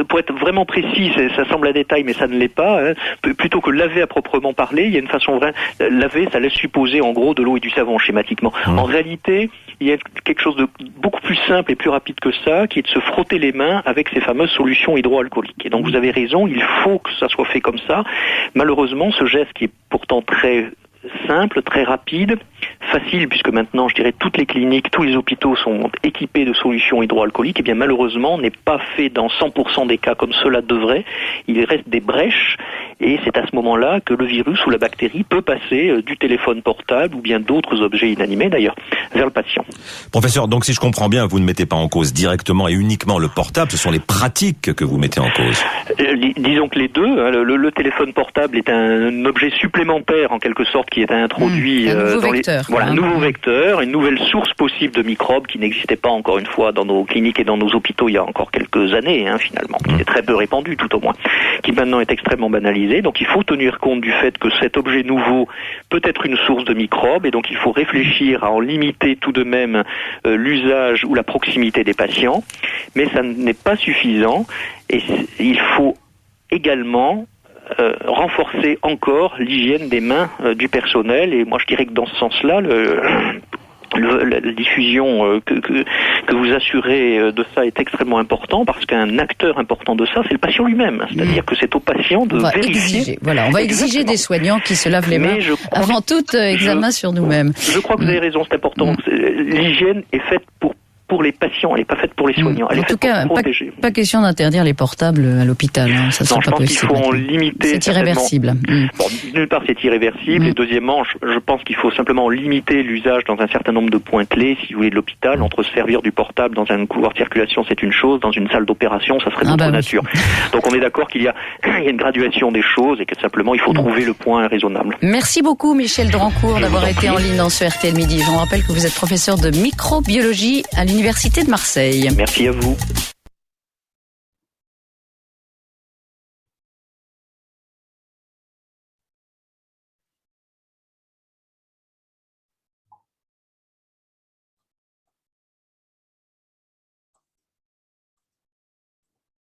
pour être vraiment précis, ça semble un détail, mais ça ne l'est pas. Hein. Plutôt que laver à proprement parler, il y a une façon vraie. Laver, ça laisse supposer en gros de l'eau et du savon schématiquement. En réalité, il y a quelque chose de beaucoup plus simple et plus rapide que ça, qui est de se frotter les mains avec ces fameuses solutions hydroalcooliques. Et donc vous avez raison, il faut que ça soit fait comme ça. Malheureusement, ce geste qui est pourtant très simple, très rapide, facile, puisque maintenant, je dirais, toutes les cliniques, tous les hôpitaux sont équipés de solutions hydroalcooliques, et bien malheureusement, n'est pas fait dans 100% des cas comme cela devrait. Il reste des brèches, et c'est à ce moment-là que le virus ou la bactérie peut passer du téléphone portable, ou bien d'autres objets inanimés d'ailleurs, vers le patient. Professeur, donc si je comprends bien, vous ne mettez pas en cause directement et uniquement le portable, ce sont les pratiques que vous mettez en cause. Disons que les deux, hein, le téléphone portable est un objet supplémentaire en quelque sorte qui est introduit un nouveau vecteur, une nouvelle source possible de microbes qui n'existait pas encore une fois dans nos cliniques et dans nos hôpitaux il y a encore quelques années finalement, qui était très peu répandu tout au moins, qui maintenant est extrêmement banalisé. Donc il faut tenir compte du fait que cet objet nouveau peut être une source de microbes et donc il faut réfléchir à en limiter tout de même l'usage ou la proximité des patients, mais ça n'est pas suffisant et il faut également renforcer encore l'hygiène des mains du personnel, et moi je dirais que dans ce sens-là, la diffusion que vous assurez de ça est extrêmement important, parce qu'un acteur important de ça, c'est le patient lui-même. C'est-à-dire que c'est au patient de vérifier. On va exiger des soignants qui se lavent les mains avant tout examen sur nous-mêmes. Je crois que vous avez raison, c'est important. L'hygiène est faite pour les patients, elle n'est pas faite pour les soignants. Elle en tout cas, pas question d'interdire les portables à l'hôpital. Hein. Ça sera pas possible. Je pense qu'il faut en limiter. C'est irréversible. Bon, d'une part, c'est irréversible. Et deuxièmement, je pense qu'il faut simplement limiter l'usage dans un certain nombre de points clés, si vous voulez, de l'hôpital. Entre se servir du portable dans un couloir de circulation, c'est une chose. Dans une salle d'opération, ça serait d'autre nature. Donc on est d'accord qu'il y a une graduation des choses et que simplement il faut trouver le point raisonnable. Merci beaucoup Michel Drancourt d'avoir été en ligne dans ce RTL Midi. Je vous rappelle que vous êtes professeur de microbiologie à l'Université de Marseille. Merci à vous.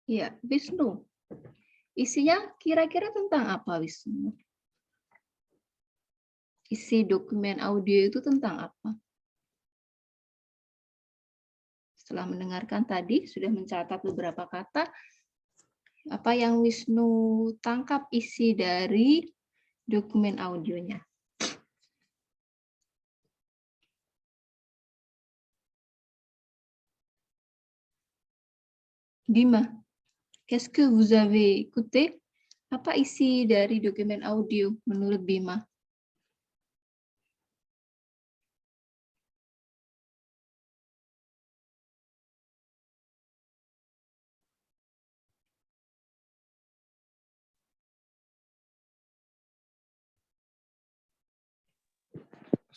Ya, Wisnu. Isinya kira-kira tentang apa, Wisnu? Isi dokumen audio itu tentang apa? Setelah mendengarkan tadi, sudah mencatat beberapa kata, apa yang Wisnu tangkap isi dari dokumen audionya? Bima, qu'est-ce que vous avez écouté? Apa isi dari dokumen audio menurut Bima?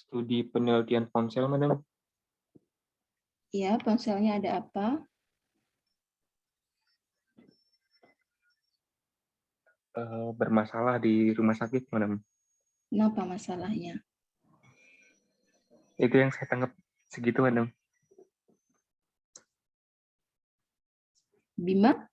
Studi penelitian ponsel, Madam. Ya, ponselnya ada apa? Bermasalah di rumah sakit, Madam. Kenapa masalahnya? Itu yang saya tangkap segitu, Madam. Bima?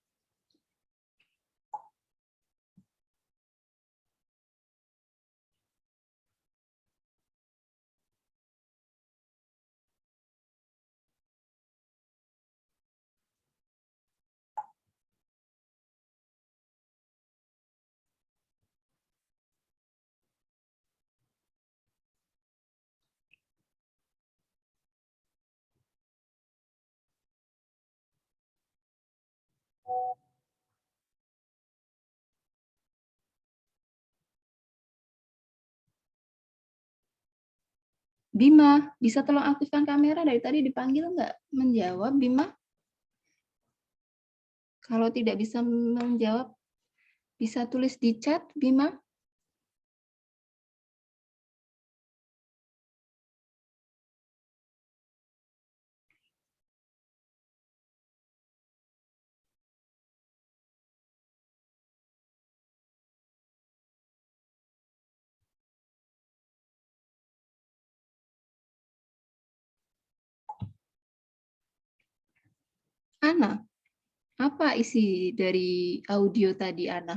Bima, bisa tolong aktifkan kamera? Dari tadi dipanggil nggak menjawab, Bima? Kalau tidak bisa menjawab, bisa tulis di chat, Bima? Ana, apa isi dari audio tadi, Ana?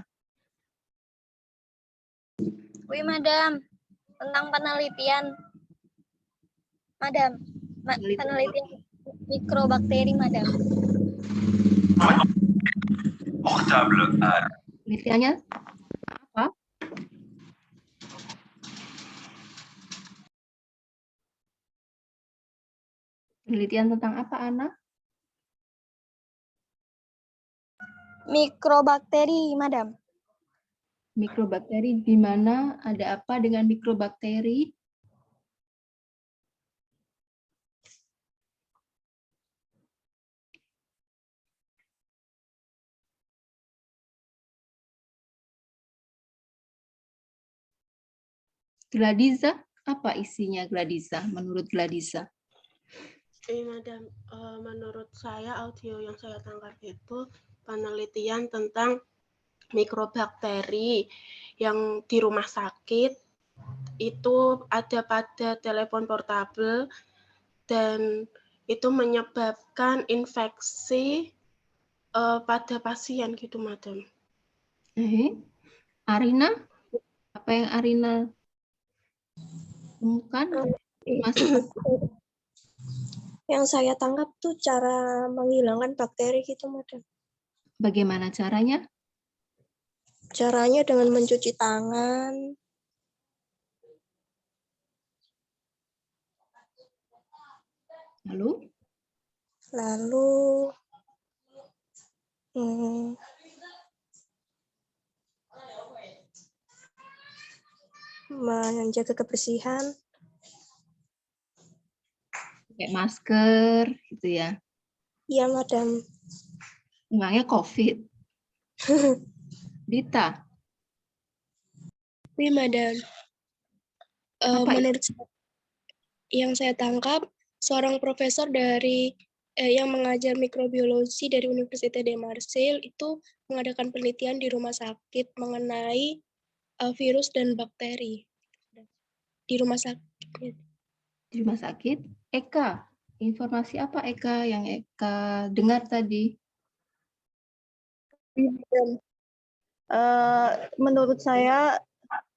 Wih, Madam, tentang penelitian. Madam, penelitian mikrobakteri, Madam. Portable. Penelitiannya apa? Penelitian tentang apa, Ana? Mikrobakteri, Madam. Mikrobakteri, di mana ada apa dengan mikrobakteri? Gladiza, apa isinya Gladiza menurut Gladiza? Madam, menurut saya audio yang saya tangkap itu penelitian tentang mikrobakteri yang di rumah sakit itu ada pada telepon portabel dan itu menyebabkan infeksi pada pasien gitu, Madam. Arina, apa yang Arina temukan? Yang saya tangkap tuh cara menghilangkan bakteri gitu, Madam. Bagaimana caranya? Caranya dengan mencuci tangan. Lalu? Menjaga kebersihan. Pakai masker, gitu ya? Iya, Madam. Emangnya COVID? Dita? Wih, Madam. Menurut yang saya tangkap, seorang profesor dari yang mengajar mikrobiologi dari Universitas de Marseille itu mengadakan penelitian di rumah sakit mengenai virus dan bakteri di rumah sakit. Di rumah sakit? Eka, informasi apa Eka yang Eka dengar tadi? Menurut saya,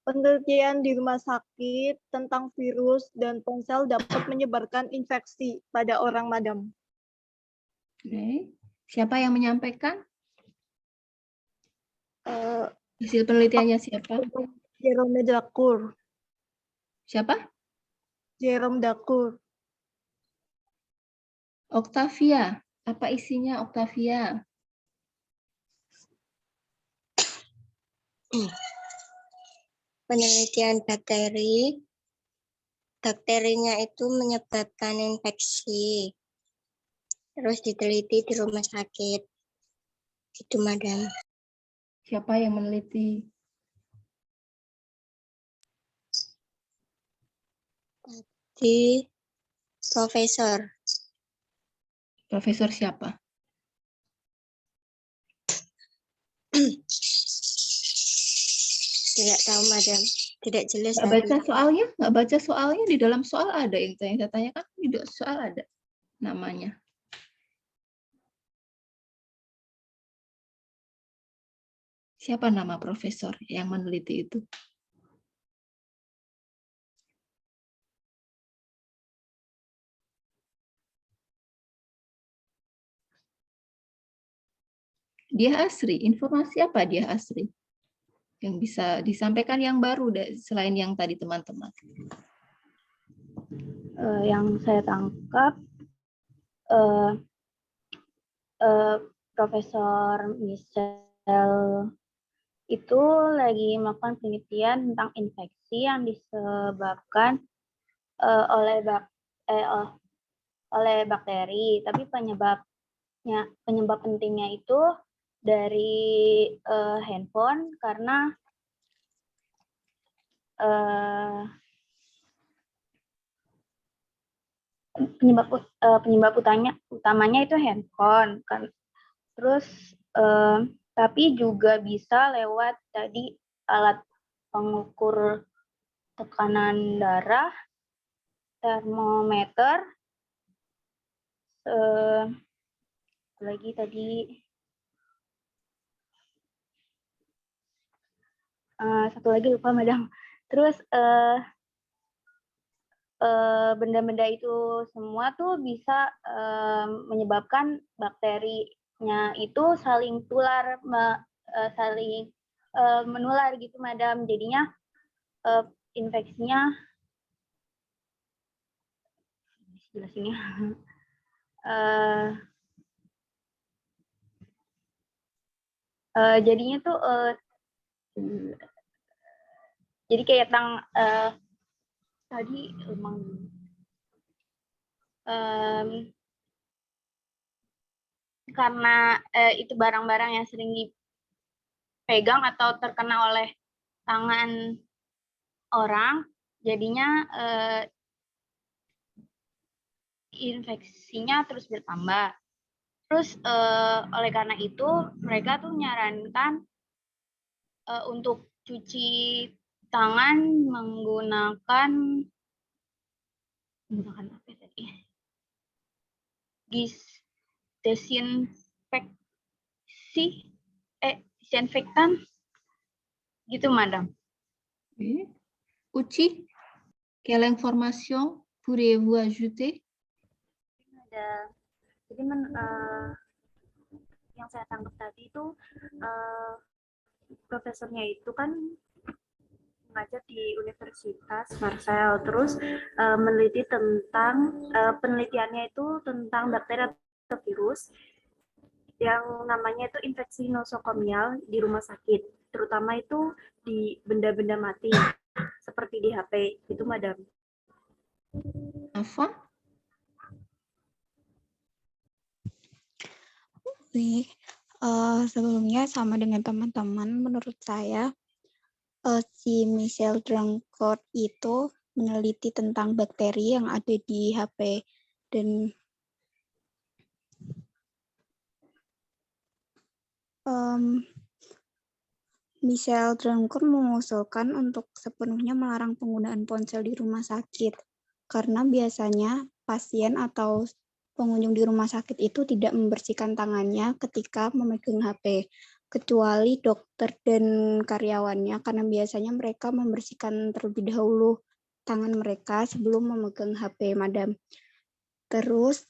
penelitian di rumah sakit tentang virus dan ponsel dapat menyebarkan infeksi pada orang, Madam. Siapa yang menyampaikan? Hasil penelitiannya siapa? Jerome Dacour. Siapa? Jerome Dacour. Octavia, apa isinya Octavia? Penelitian bakteri. Bakterinya itu menyebabkan infeksi. Terus diteliti di rumah sakit. Itu, Madam. Siapa yang meneliti? Di profesor. Profesor siapa? Tidak tahu, Madam. Tidak jelas. Nggak baca soalnya? Nggak baca soalnya? Di dalam soal ada yang saya tanyakan. Di soal ada namanya. Siapa nama profesor yang meneliti itu? Dia Asri. Informasi apa dia Asri? Yang bisa disampaikan yang baru selain yang tadi teman-teman. Yang saya tangkap, Profesor Michel itu lagi melakukan penelitian tentang infeksi yang disebabkan oleh bakteri, tapi penyebab pentingnya itu dari handphone karena penyebab utamanya itu handphone kan. Terus tapi juga bisa lewat tadi alat pengukur tekanan darah, termometer, lagi tadi satu lagi lupa Madam. Terus benda-benda itu semua tuh bisa menyebabkan bakterinya itu saling tular, saling menular gitu Madam. Jadinya infeksinya jelasinnya jadinya tuh jadi kayak tadi emang karena itu barang-barang yang sering dipegang atau terkena oleh tangan orang, jadinya infeksinya terus bertambah. Terus oleh karena itu mereka tuh menyarankan untuk cuci tangan menggunakan apa tadi? Disinfektan gitu, Madame. Uci, quelle information pourriez-vous ajouter? Jadi yang saya tangkap tadi itu profesornya itu kan mengajar di Universitas Marseille, terus meneliti tentang penelitiannya itu tentang bakteri atau virus yang namanya itu infeksi nosokomial di rumah sakit, terutama itu di benda-benda mati seperti di HP itu, Madam. Apa? Sebelumnya sama dengan teman-teman, menurut saya si Michel Drancourt itu meneliti tentang bakteri yang ada di HP dan Michel Drancourt mengusulkan untuk sepenuhnya melarang penggunaan ponsel di rumah sakit karena biasanya pasien atau pengunjung di rumah sakit itu tidak membersihkan tangannya ketika memegang HP, kecuali dokter dan karyawannya, karena biasanya mereka membersihkan terlebih dahulu tangan mereka sebelum memegang HP, Madam. Terus,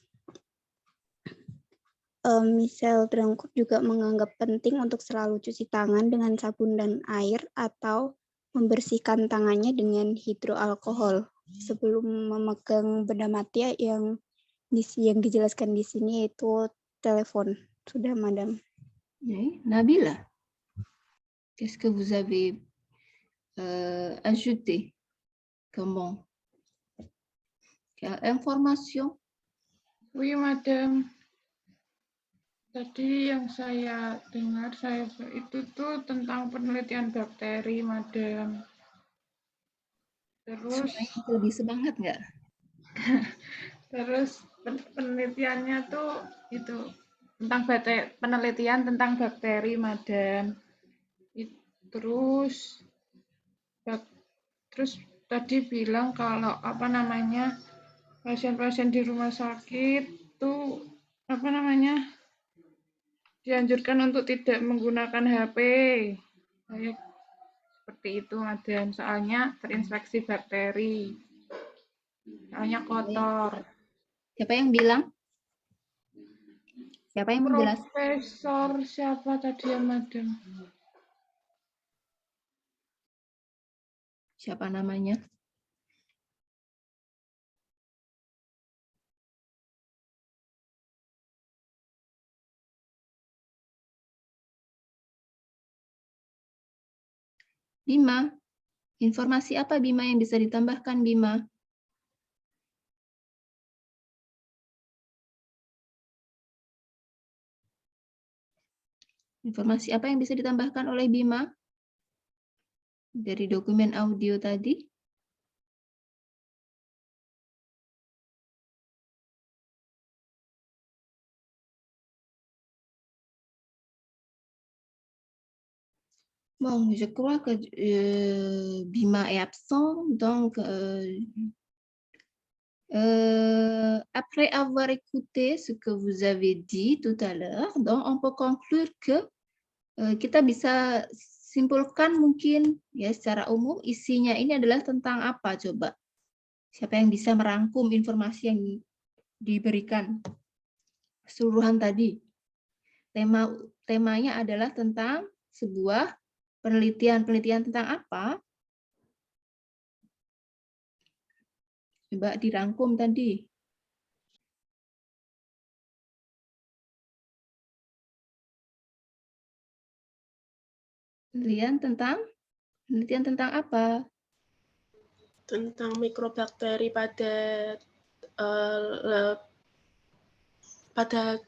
Michel Drancourt juga menganggap penting untuk selalu cuci tangan dengan sabun dan air atau membersihkan tangannya dengan hidroalkohol sebelum memegang benda mati yang dijelaskan di sini yaitu telepon. Sudah, Madame. Nabila, qu'est-ce que vous avez ajouté? Comment? Quelle information? Oui, Madame. Tadi yang saya dengar itu tuh tentang penelitian bakteri, Madam. Terus lebih semangat nggak? Terus penelitiannya tuh itu tentang penelitian tentang bakteri, Madam. Terus tadi bilang kalau pasien-pasien di rumah sakit tuh dianjurkan untuk tidak menggunakan HP. Seperti itu, Madam. Soalnya terinfeksi bakteri. Soalnya kotor. Siapa yang bilang? Siapa yang menjelaskan? Profesor siapa tadi ya, Madam? Siapa namanya? Bima, informasi apa Bima yang bisa ditambahkan, Bima? Informasi apa yang bisa ditambahkan oleh Bima dari dokumen audio tadi? Bon, je crois que Bima est absent, donc Après avoir écouté ce que vous avez dit tout à l'heure, donc on peut conclure que kita bisa simpulkan mungkin ya secara umum isinya ini adalah tentang apa coba? Siapa yang bisa merangkum informasi yang diberikan keseluruhan tadi? Temanya adalah tentang sebuah penelitian tentang apa? Coba dirangkum tadi. Penelitian tentang apa? Tentang mikrobakteri pada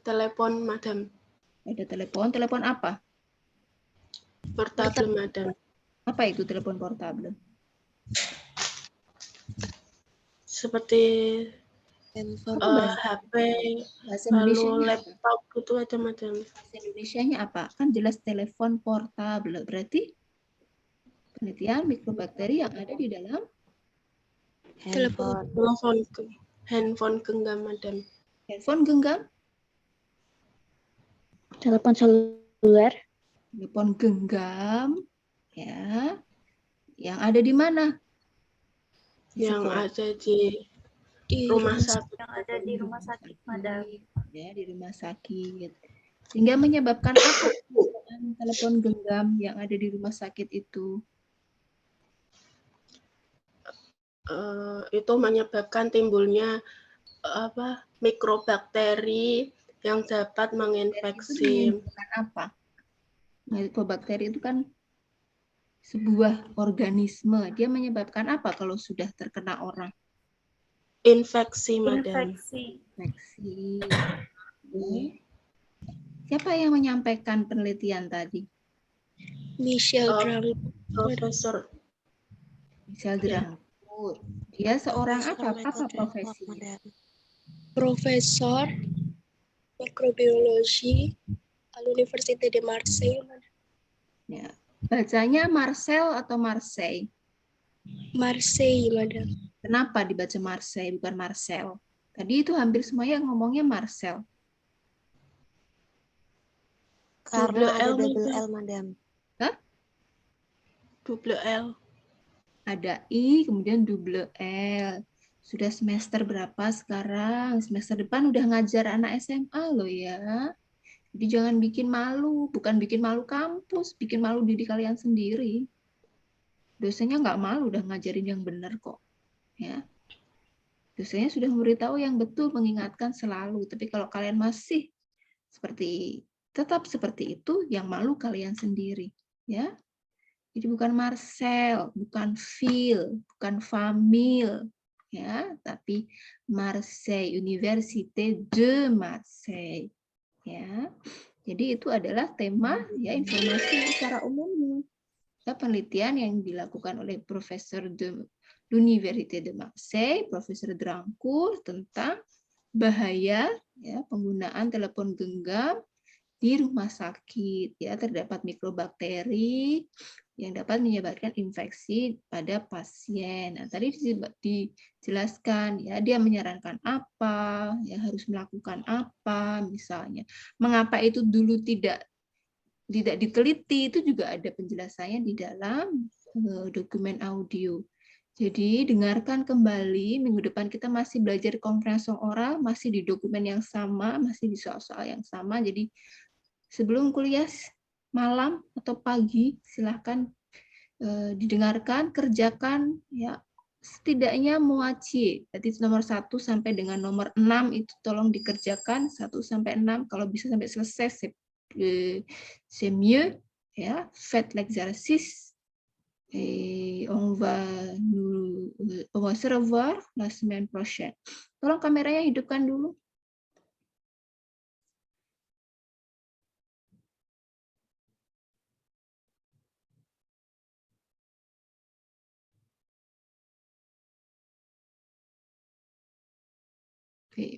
telepon, Madam. Ada telepon apa? Portable, Madam. Apa itu telepon portable? Seperti HP, lalu laptop itu ada, Madam. Bahasa Indonesianya apa? Kan jelas telepon portable. Berarti penelitian mikrobakteri yang ada di dalam handphone genggam, Madam. Handphone genggam? Telepon seluler. Telepon genggam, ya. Yang ada di mana? Yang ada di rumah sakit. Yang ada di rumah sakit, Madam. Ya, di rumah sakit. Sehingga menyebabkan apa telepon genggam yang ada di rumah sakit itu? Itu menyebabkan timbulnya mikrobakteri yang dapat menginfeksi. Apa? Mikrobakteri itu kan sebuah organisme. Dia menyebabkan apa kalau sudah terkena orang? Infeksi, Madam. Infeksi. Siapa yang menyampaikan penelitian tadi? Profesor Michel Drangcourt. Dia seorang apa profesinya? Profesor mikrobiologi Université de Marseille. Ya. Bacanya Marcel atau Marseille? Marseille, Madam. Kenapa dibaca Marseille bukan Marcel? Tadi itu hampir semuanya ngomongnya Marcel. Karena ada double L, Madam. Hah? Double L. Ada I, kemudian double L. Sudah semester berapa sekarang? Semester depan udah ngajar anak SMA loh ya. Jadi jangan bikin malu. Bukan bikin malu kampus, bikin malu diri kalian sendiri. Dosennya nggak malu udah ngajarin yang benar kok. Ya. Dosennya sudah memberitahu yang betul, mengingatkan selalu. Tapi kalau kalian masih tetap seperti itu, yang malu kalian sendiri. Ya. Jadi bukan Marcel, bukan Phil, bukan Famil, ya, tapi Marseille, Université de Marseille, ya. Jadi itu adalah tema ya informasi secara umum. Ya, penelitian yang dilakukan oleh Profesor de l'Université de Marseille, Profesor Drangcourt tentang bahaya ya penggunaan telepon genggam di rumah sakit. Ya, terdapat mikrobakteri yang dapat menyebabkan infeksi pada pasien. Nah, tadi dijelaskan ya dia menyarankan apa, ya harus melakukan apa misalnya. Mengapa itu dulu tidak diteliti itu juga ada penjelasannya di dalam dokumen audio. Jadi dengarkan kembali, minggu depan kita masih belajar komprehensio oral, masih di dokumen yang sama, masih di soal-soal yang sama. Jadi sebelum kuliah malam atau pagi silahkan didengarkan, kerjakan ya setidaknya muaci. Jadi nomor 1 sampai dengan nomor 6 itu tolong dikerjakan 1 sampai 6, kalau bisa sampai selesai c'est mieux ya. Faites l'exercice et on va se revoir la semaine prochaine. Tolong kameranya hidupkan dulu.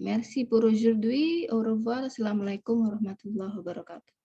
Merci pour aujourd'hui. Au revoir. Assalamualaikum warahmatullahi wabarakatuh.